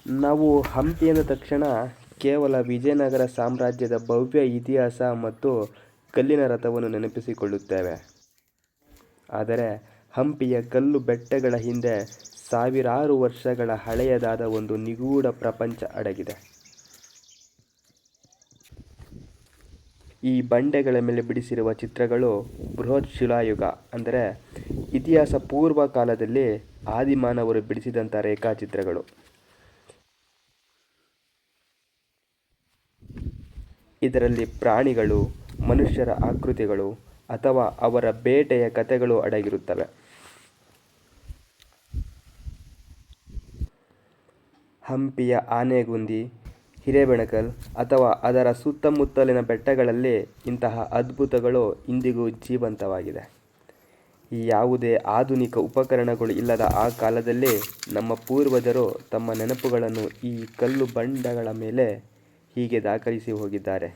ನಾವು ಹಂಪಿ ಅಂದ ತಕ್ಷಣ ಕೇವಲ ವಿಜಯನಗರ ಸಾಮ್ರಾಜ್ಯದ ಭವ್ಯ ಇತಿಹಾಸ ಮತ್ತು ಕಲ್ಲಿನ ರಥವನ್ನು ನೆನಪಿಸಿಕೊಳ್ಳುತ್ತೇವೆ. ಆದರೆ ಹಂಪಿಯ ಕಲ್ಲು ಬೆಟ್ಟಗಳ ಹಿಂದೆ ಸಾವಿರಾರು ವರ್ಷಗಳ ಹಳೆಯದಾದ ಒಂದು ನಿಗೂಢ ಪ್ರಪಂಚ ಅಡಗಿದೆ. ಈ ಬಂಡೆಗಳ ಮೇಲೆ ಬಿಡಿಸಿರುವ ಚಿತ್ರಗಳು ಬೃಹತ್ ಶಿಲಾಯುಗ ಅಂದರೆ ಇತಿಹಾಸ ಪೂರ್ವ ಕಾಲದಲ್ಲಿ ಆದಿಮಾನವರು ಬಿಡಿಸಿದಂಥ ರೇಖಾಚಿತ್ರಗಳು. ಇದರಲ್ಲಿ ಪ್ರಾಣಿಗಳು, ಮನುಷ್ಯರ ಆಕೃತಿಗಳು ಅಥವಾ ಅವರ ಬೇಟೆಯ ಕಥೆಗಳು ಅಡಗಿರುತ್ತವೆ. ಹಂಪಿಯ ಆನೆಗುಂದಿ, ಹಿರೇಬೆಣಕಲ್ ಅಥವಾ ಅದರ ಸುತ್ತಮುತ್ತಲಿನ ಬೆಟ್ಟಗಳಲ್ಲಿ ಇಂತಹ ಅದ್ಭುತಗಳು ಇಂದಿಗೂ ಜೀವಂತವಾಗಿದೆ. ಯಾವುದೇ ಆಧುನಿಕ ಉಪಕರಣಗಳು ಇಲ್ಲದ ಆ ಕಾಲದಲ್ಲಿ ನಮ್ಮ ಪೂರ್ವಜರು ತಮ್ಮ ನೆನಪುಗಳನ್ನು ಈ ಕಲ್ಲು ಬಂಡೆಗಳ ಮೇಲೆ ಹೀಗೆ ದಾಖಲಿಸಿ ಹೋಗಿದ್ದಾರೆ.